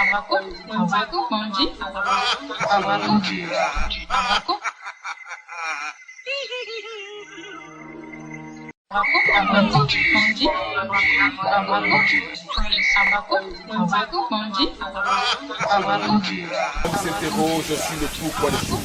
On s'interroge sur le pourquoi des choses.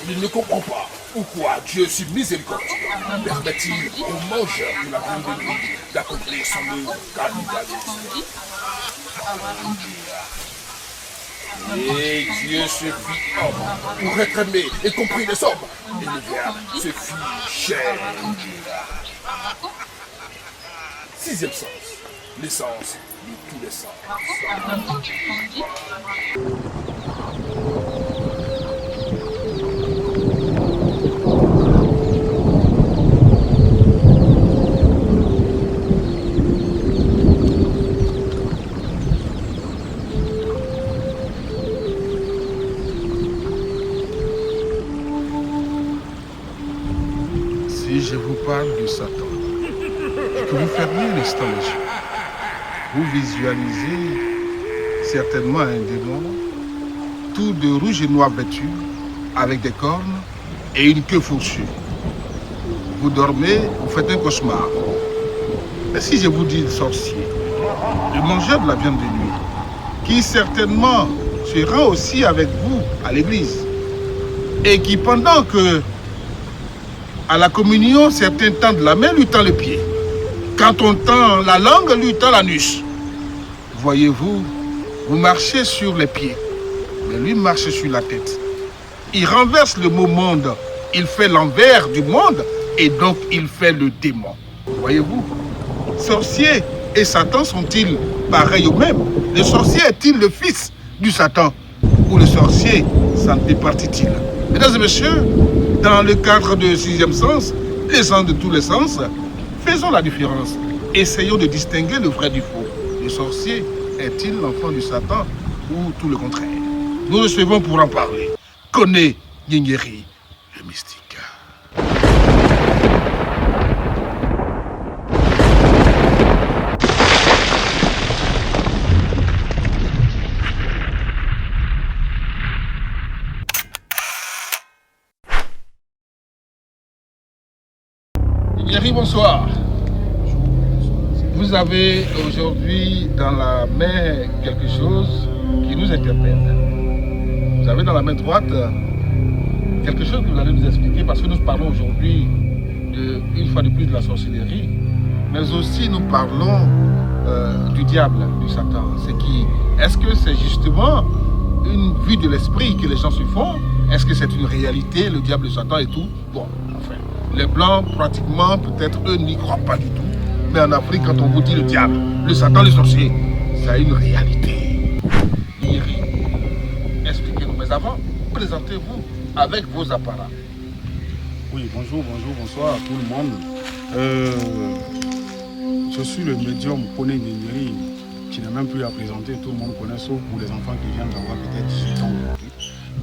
Il ne comprend pas pourquoi Dieu, si miséricordieux, permet-il aux mangeurs de la grande nuit d'accomplir son œuvre cannibalisme. Et Dieu se fit homme pour être aimé et compris des hommes. Et le Verbe se fit chair. Sixième sens, l'essence de tous les sens. Si je vous parle de Satan, et que vous fermez l'instant les yeux, vous visualisez certainement un démon, tout de rouge et noir vêtu, avec des cornes et une queue fourchue. Vous dormez, vous faites un cauchemar. Et si je vous dis sorcier, le mangeur de la viande de nuit, qui certainement se rend aussi avec vous à l'église, et qui pendant que à la communion, certains tendent la main, lui tend le pied. Quand on tend la langue, lui tend l'anus. Voyez-vous, vous marchez sur les pieds, mais lui marche sur la tête. Il renverse le mot monde, il fait l'envers du monde, et donc il fait le démon. Voyez-vous, sorcier et Satan sont-ils pareils au même? Le sorcier est-il le fils du Satan? Ou le sorcier s'en départit-il? Mesdames et messieurs, dans le cadre du sixième sens, les sens de tous les sens, faisons la différence. Essayons de distinguer le vrai du faux. Le sorcier est-il l'enfant du Satan ou tout le contraire? Nous recevons pour en parler Koné Nyengeri, le mystique. Nyengeri, bonsoir. Vous avez aujourd'hui dans la main quelque chose qui nous interpelle. Vous avez dans la main droite quelque chose que vous allez nous expliquer parce que nous parlons aujourd'hui une fois de plus de la sorcellerie, mais aussi nous parlons du diable, du Satan. Est-ce que c'est justement une vue de l'esprit que les gens se font? Est-ce que c'est une réalité, le diable, le Satan et tout? Bon, enfin, les Blancs, pratiquement, peut-être eux n'y croient pas du tout. Mais en Afrique, quand on vous dit le diable, le Satan, le sorcier, ça a une réalité. Nyengeri, expliquez-nous. Mais avant, présentez-vous avec vos apparats. Oui, bonjour, bonsoir à tout le monde. Je suis le médium Koné Nyengeri, qui n'est même plus à présenter, tout le monde connaît, sauf pour les enfants qui viennent d'avoir peut-être 18 ans aujourd'hui.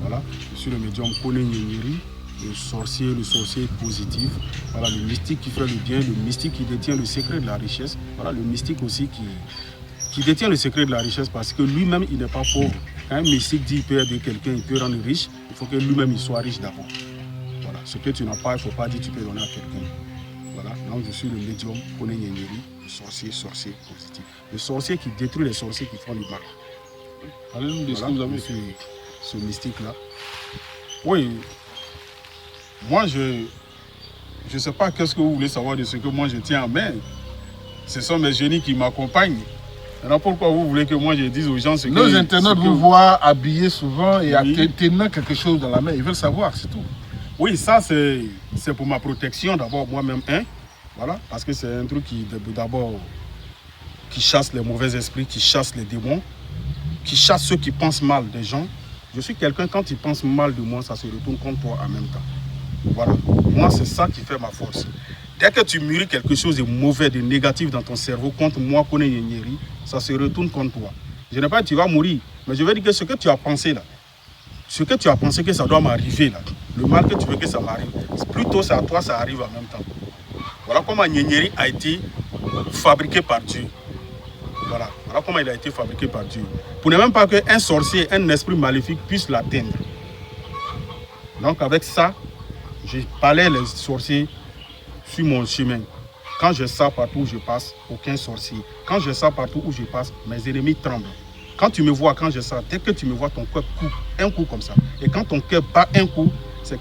Voilà, je suis le médium Koné Nyengeri, le sorcier positif, voilà, le mystique qui fait le bien, le mystique qui détient le secret de la richesse, voilà, le mystique aussi qui détient le secret de la richesse parce que lui-même il n'est pas pauvre. Quand un mystique dit qu'il peut aider quelqu'un, il peut rendre riche, il faut que lui-même il soit riche d'abord. Voilà, ce que tu n'as pas, il ne faut pas dire que tu peux donner à quelqu'un. Voilà, donc je suis le médium Koné Nyengeri, le sorcier positif. Le sorcier qui détruit les sorciers qui font du mal. Allez-nous de ce que vous avez fait. Ce mystique-là. Oui. Moi, je ne sais pas qu'est-ce que vous voulez savoir de ce que moi je tiens en main. Ce sont mes génies qui m'accompagnent. Alors pourquoi vous voulez que moi je dise aux gens ce que... Nos internautes vous voient habillés souvent et tenant quelque chose dans la main. Ils veulent savoir, c'est tout. Oui, ça c'est pour ma protection d'abord, moi-même. Voilà, parce que c'est un truc qui d'abord qui chasse les mauvais esprits, qui chasse les démons, qui chasse ceux qui pensent mal des gens. Je suis quelqu'un, quand ils pensent mal de moi, ça se retourne contre toi en même temps. Voilà, moi c'est ça qui fait ma force. Dès que tu mûris quelque chose de mauvais, de négatif dans ton cerveau contre moi, Koné Nyengeri, ça se retourne contre toi. Je ne sais pas, tu vas mourir, mais je vais dire que ce que tu as pensé là, ce que tu as pensé que ça doit m'arriver là, le mal que tu veux que ça m'arrive, plutôt c'est à toi, ça arrive en même temps. Voilà comment Nyengeri a été fabriqué par Dieu. Voilà comment il a été fabriqué par Dieu. Pour ne même pas qu'un sorcier, un esprit maléfique puisse l'atteindre. Donc avec ça, je parlais les sorciers sur mon chemin. Quand je sors partout où je passe, aucun sorcier. Quand je sors partout où je passe, mes ennemis tremblent. Quand tu me vois, quand je sors, dès que tu me vois, ton cœur coupe un coup comme ça. Et quand ton cœur bat un coup, c'est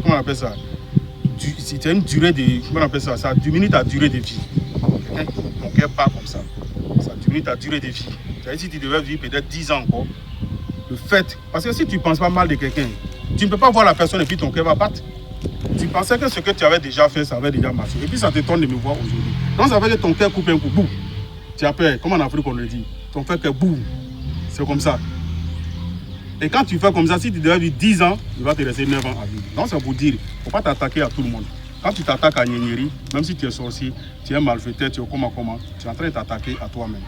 comment on appelle ça? C'est une durée de, comment on appelle ça? Ça diminue ta durée de vie. Ton cœur bat comme ça. Ça diminue ta durée de vie. C'est-à-dire si tu devais vivre peut-être 10 ans encore, le fait, parce que si tu ne penses pas mal de quelqu'un, tu ne peux pas voir la personne et puis ton cœur va battre. Tu pensais que ce que tu avais déjà fait, ça avait déjà marché. Et puis ça te tourne de me voir aujourd'hui. Donc ça veut dire que ton cœur coupe un coup, boum. Tu as peur, comme en Afrique on le dit. Ton cœur boum. C'est comme ça. Et quand tu fais comme ça, si tu devais vivre 10 ans, il va te rester 9 ans à vivre. Donc c'est pour dire, il ne faut pas t'attaquer à tout le monde. Quand tu t'attaques à Nyeri, même si tu es sorcier, tu es malfaiteur, tu es comment, tu es en train de t'attaquer à toi-même.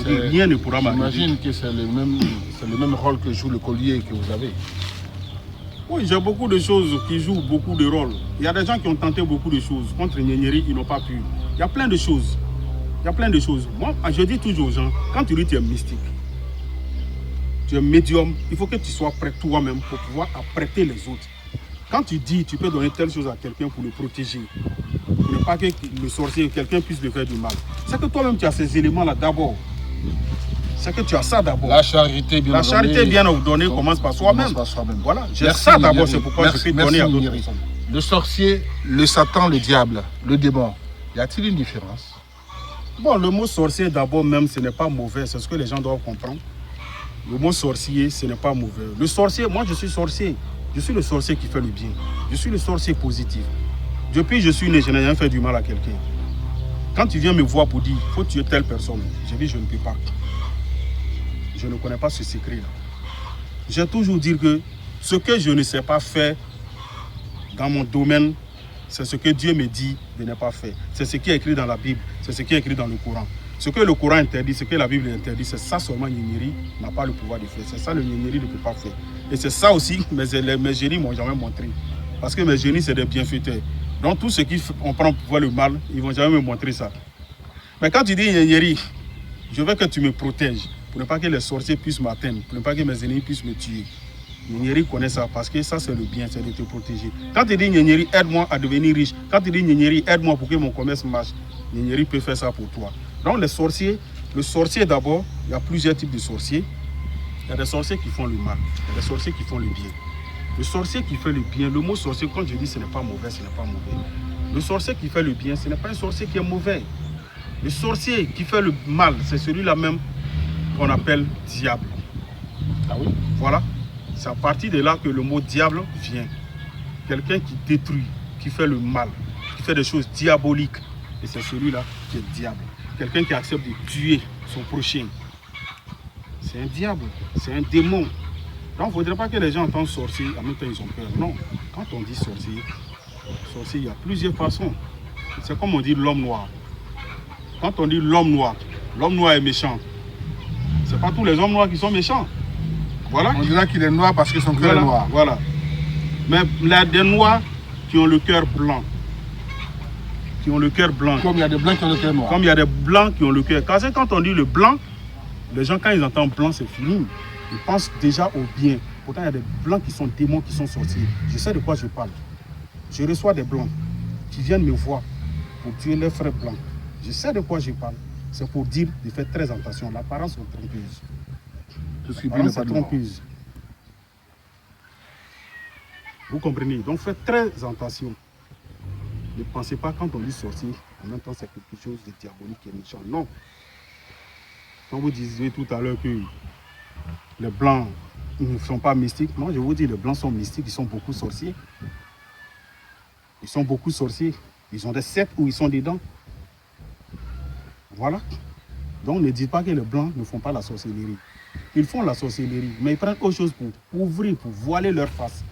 Rien ne pourra m'arriver. J'imagine que c'est le même rôle que joue le collier que vous avez. Oui, j'ai beaucoup de choses qui jouent beaucoup de rôles. Il y a des gens qui ont tenté beaucoup de choses. Contre Nyeri, ils n'ont pas pu. Il y a plein de choses. Il y a plein de choses. Moi, je dis toujours aux gens, quand tu dis que tu es mystique, tu es médium, il faut que tu sois prêt toi-même pour pouvoir apprêter les autres. Quand tu dis, tu peux donner telle chose à quelqu'un pour le protéger, pour ne pas que le sorcier, quelqu'un puisse le faire du mal. C'est que toi-même, tu as ces éléments-là d'abord. C'est que tu as ça d'abord. La charité bien ordonnée commence par soi-même. Voilà, j'ai ça d'abord, c'est pourquoi je peux donner à d'autres personnes. Le sorcier, le Satan, le diable, le démon, y a-t-il une différence? Bon, le mot sorcier d'abord même, ce n'est pas mauvais, c'est ce que les gens doivent comprendre. Le mot sorcier, ce n'est pas mauvais. Le sorcier, moi je suis sorcier. Je suis le sorcier qui fait le bien. Je suis le sorcier positif. Depuis que je suis né, je n'ai jamais fait du mal à quelqu'un. Quand tu viens me voir pour dire, il faut tuer telle personne, je dis, je ne peux pas. Je ne connais pas ce secret-là. J'ai toujours dit que ce que je ne sais pas faire dans mon domaine, c'est ce que Dieu me dit de ne pas faire. C'est ce qui est écrit dans la Bible, c'est ce qui est écrit dans le Coran. Ce que le Coran interdit, ce que la Bible interdit, c'est ça seulement Nyeri n'a pas le pouvoir de faire. C'est ça le Nyeri ne peut pas faire. Et c'est ça aussi mes génies ne m'ont jamais montré. Parce que mes génies, c'est des bienfaiteurs. Donc tous ceux qui on prend pour voir le mal, ils ne vont jamais me montrer ça. Mais quand tu dis Nyeri, je veux que tu me protèges, pour ne pas que les sorciers puissent m'atteindre, pour ne pas que mes ennemis puissent me tuer. Nyeri connaît ça parce que ça c'est le bien, c'est de te protéger. Quand tu dis Nyeri, aide-moi à devenir riche, quand tu dis Nyeri, aide-moi pour que mon commerce marche, Nyeri peut faire ça pour toi. Donc les sorciers, le sorcier d'abord, il y a plusieurs types de sorciers. Il y a des sorciers qui font le mal, il y a des sorciers qui font le bien. Le sorcier qui fait le bien, le mot sorcier, quand je dis ce n'est pas mauvais, ce n'est pas mauvais. Le sorcier qui fait le bien, ce n'est pas un sorcier qui est mauvais. Le sorcier qui fait le mal, c'est celui-là même qu'on appelle diable. Ah oui? Voilà. C'est à partir de là que le mot diable vient. Quelqu'un qui détruit, qui fait le mal, qui fait des choses diaboliques. Et c'est celui-là qui est diable. Quelqu'un qui accepte de tuer son prochain. C'est un diable, c'est un démon. Donc il ne faudrait pas que les gens entendent sorcier, en même temps ils ont peur. Non, quand on dit sorcier, il y a plusieurs façons. C'est comme on dit l'homme noir. Quand on dit l'homme noir est méchant. Ce n'est pas tous les hommes noirs qui sont méchants. Voilà. On dirait qu'il est noir parce que son cœur est noir. Voilà. Mais il y a des noirs qui ont le cœur blanc. Qui ont le cœur blanc. Comme il y a des blancs qui ont le cœur noir. Comme il y a des blancs qui ont le cœur. Quand on dit le blanc, les gens quand ils entendent blanc, c'est fini. Ils pensent déjà au bien. Pourtant, il y a des blancs qui sont démons, qui sont sorciers. Je sais de quoi je parle. Je reçois des blancs qui viennent me voir pour tuer leurs frères blancs. Je sais de quoi je parle. C'est pour dire de faire très attention. L'apparence est trompeuse. Tout ce qui brille n'est pas trompeuse. Vous comprenez? Donc faites très attention. Ne pensez pas quand on dit sorcier, en même temps c'est quelque chose de diabolique et méchant. Non. Quand vous disiez tout à l'heure que les blancs ne sont pas mystiques, moi je vous dis les blancs sont mystiques, ils sont beaucoup sorciers. Ils sont beaucoup sorciers. Ils ont des sectes où ils sont dedans. Voilà. Donc ne dites pas que les blancs ne font pas la sorcellerie. Ils font la sorcellerie, mais ils prennent autre chose pour ouvrir, pour voiler leur face.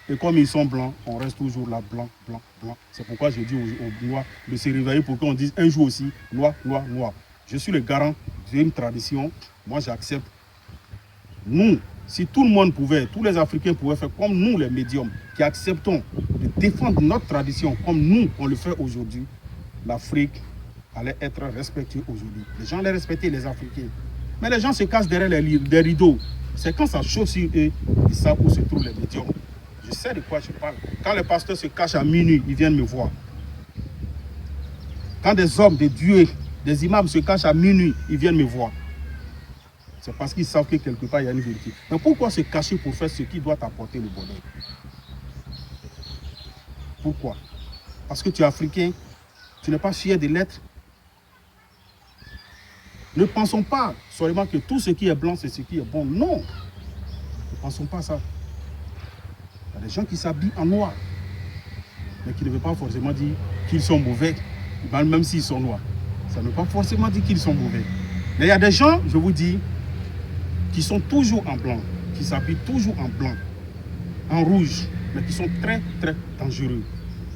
Et comme ils sont blancs, on reste toujours là, blanc, blanc, blanc. C'est pourquoi je dis aux noirs de se réveiller pour qu'on dise un jour aussi, noir, noir, noir. Je suis le garant d'une tradition. Moi, j'accepte. Nous, si tout le monde pouvait, tous les Africains pouvaient faire comme nous, les médiums, qui acceptons de défendre notre tradition comme nous, on le fait aujourd'hui, l'Afrique allait être respecté aujourd'hui. Les gens allaient respecter les Africains. Mais les gens se cachent derrière des rideaux. C'est quand ça chauffe sur eux, ils savent où se trouvent les médiums. Je sais de quoi je parle. Quand les pasteurs se cachent à minuit, ils viennent me voir. Quand des hommes, des dieux, des imams se cachent à minuit, ils viennent me voir. C'est parce qu'ils savent que quelque part, il y a une vérité. Mais pourquoi se cacher pour faire ce qui doit apporter le bonheur? Pourquoi? Parce que tu es africain, tu n'es pas fier de l'être. Ne pensons pas seulement que tout ce qui est blanc, c'est ce qui est bon. Non. Ne pensons pas ça. Il y a des gens qui s'habillent en noir, mais qui ne veulent pas forcément dire qu'ils sont mauvais, même s'ils sont noirs. Ça ne veut pas forcément dire qu'ils sont mauvais. Mais il y a des gens, je vous dis, qui sont toujours en blanc, qui s'habillent toujours en blanc, en rouge, mais qui sont très, très dangereux.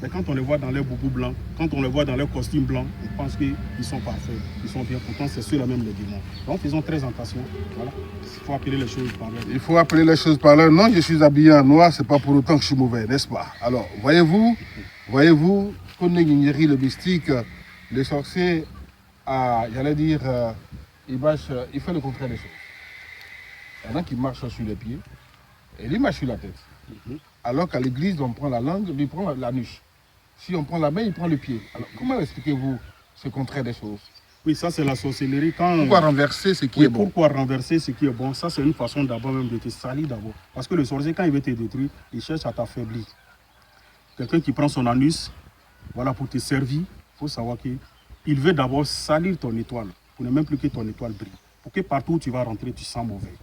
Mais quand on les voit dans leurs boubous blancs, quand on les voit dans leurs costumes blancs, on pense qu'ils sont parfaits, ils sont bien. Pourtant, c'est ceux-là même les démons. Donc, faisons très attention. Voilà. Il faut appeler les choses par leur nom. Il faut appeler les choses par leur nom. Je suis habillé en noir, c'est pas pour autant que je suis mauvais, n'est-ce pas? Alors, voyez-vous, Koné Nyenyeri, le mystique, le sorcier, j'allais dire, il fait le contraire des choses. Il y en a qui marchent sur les pieds, et lui marche sur la tête. Alors qu'à l'église, on prend la langue, lui prend la nuche. Si on prend la main, il prend le pied. Alors, comment expliquez-vous ce contraire des choses? Oui, ça c'est la sorcellerie. Pourquoi renverser ce qui est bon? Pourquoi renverser ce qui est bon? Ça c'est une façon d'abord même de te salir d'abord. Parce que le sorcier, quand il veut te détruire, il cherche à t'affaiblir. Quelqu'un qui prend son anus, voilà, pour te servir, il faut savoir qu'il veut d'abord salir ton étoile, pour ne même plus que ton étoile brille. Pour que partout où tu vas rentrer, tu sens mauvais.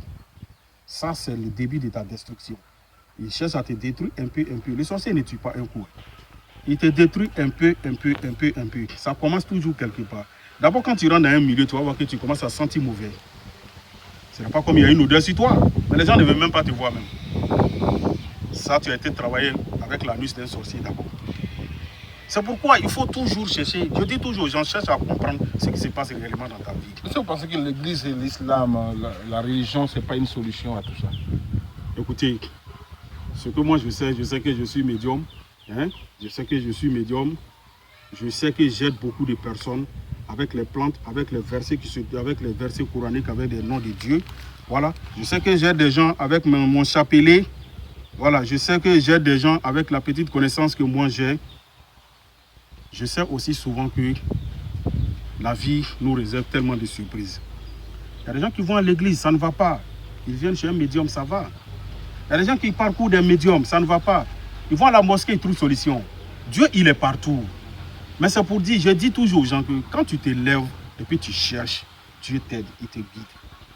Ça c'est le début de ta destruction. Il cherche à te détruire un peu, un peu. Le sorcier ne tue pas un coup. Il te détruit un peu, un peu, un peu, un peu. Ça commence toujours quelque part. D'abord, quand tu rentres dans un milieu, tu vas voir que tu commences à sentir mauvais. Ce n'est pas comme il y a une odeur sur toi. Mais les gens ne veulent même pas te voir même. Ça, tu as été travailler avec l'anus d'un sorcier d'abord. C'est pourquoi il faut toujours chercher. Je dis toujours aux gens, cherche à comprendre ce qui se passe réellement dans ta vie. Est-ce que vous pensez que l'église et l'islam, la religion, ce n'est pas une solution à tout ça? Écoutez, ce que moi je sais que je suis médium. Hein? Je sais que je suis médium. Je sais que j'aide beaucoup de personnes avec les plantes, avec les versets coraniques, avec des noms de Dieu. Voilà. Je sais que j'aide des gens avec mon chapelet. Voilà. Je sais que j'aide des gens avec la petite connaissance que moi j'ai. Je sais aussi souvent que la vie nous réserve tellement de surprises. Il y a des gens qui vont à l'église, ça ne va pas. Ils viennent chez un médium, ça va. Il y a des gens qui parcourent des médiums, ça ne va pas. Ils vont à la mosquée, ils trouvent solution. Dieu, il est partout. Mais c'est pour dire, je dis toujours aux gens que quand tu te lèves et puis tu cherches, Dieu t'aide, il te guide.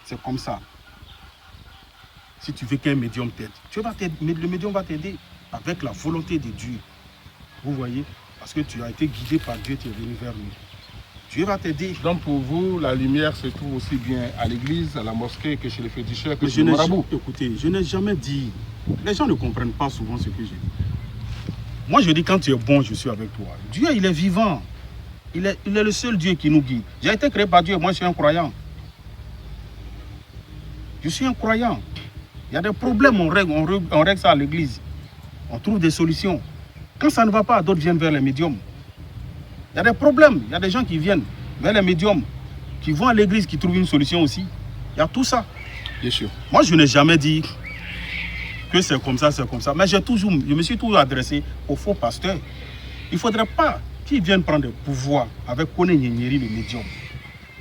C'est comme ça. Si tu veux qu'un médium t'aide, le médium va t'aider avec la volonté de Dieu. Vous voyez? Parce que tu as été guidé par Dieu, tu es venu vers lui. Dieu va t'aider. Donc pour vous, la lumière se trouve aussi bien à l'église, à la mosquée, que chez les féticheurs, que chez les marabouts. Écoutez, je n'ai jamais dit... Les gens ne comprennent pas souvent ce que je dis. Moi, je dis quand tu es bon, je suis avec toi. Dieu, il est vivant. Il est le seul Dieu qui nous guide. J'ai été créé par Dieu, moi je suis un croyant. Je suis un croyant. Il y a des problèmes, on règle ça à l'église. On trouve des solutions. Quand ça ne va pas, d'autres viennent vers les médiums. Il y a des problèmes, il y a des gens qui viennent vers les médiums, qui vont à l'église, qui trouvent une solution aussi. Il y a tout ça. Bien sûr. Moi, je n'ai jamais dit que c'est comme ça, mais je me suis toujours adressé aux faux pasteurs. Il ne faudrait pas qu'ils viennent prendre le pouvoir avec Koné Nyenyeri, le médium,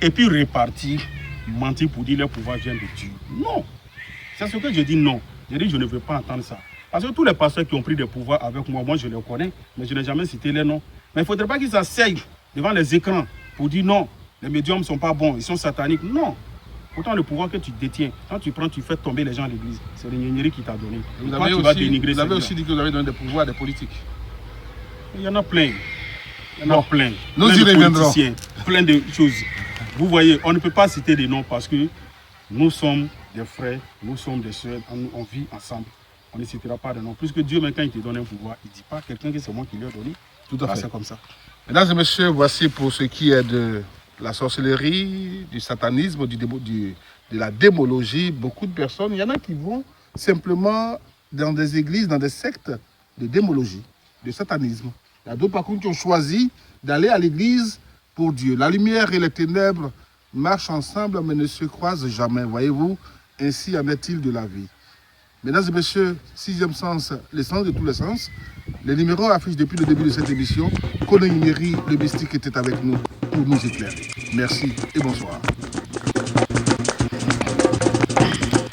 et puis repartir, mentir pour dire que le pouvoir vient de Dieu. Non. C'est ce que je dis non. Je dis je ne veux pas entendre ça. Parce que tous les pasteurs qui ont pris des pouvoirs avec moi, je les connais, mais je n'ai jamais cité les noms. Mais il ne faudrait pas qu'ils s'asseyent devant les écrans pour dire non, les médiums ne sont pas bons, ils sont sataniques. Non. Pourtant, le pouvoir que tu détiens, quand tu prends, tu fais tomber les gens à l'église. C'est le Nyenyeri qui t'a donné. Vous avez aussi dit que vous avez donné des pouvoirs à des politiques. Il y en a plein. Il y en a plein. Nous y reviendrons. Plein de choses. Vous voyez, on ne peut pas citer des noms parce que nous sommes des frères, nous sommes des soeurs, on vit ensemble. On ne citera pas de noms. Puisque Dieu, même quand il te donne un pouvoir, il ne dit pas à quelqu'un que c'est moi qui lui ai donné. Tout à fait. C'est comme ça. Mesdames et messieurs, voici pour ce qui est de la sorcellerie, du satanisme, de la démologie, beaucoup de personnes, il y en a qui vont simplement dans des églises, dans des sectes de démologie, de satanisme. Il y a d'autres par contre qui ont choisi d'aller à l'église pour Dieu. La lumière et les ténèbres marchent ensemble mais ne se croisent jamais, voyez-vous. Ainsi en est-il de la vie. Mesdames et messieurs, 6e sens, l'essence de tous les sens. Les numéros affichent depuis le début de cette émission. Kone Nyeri, le mystique, était avec nous pour nous éclairer. Merci et bonsoir.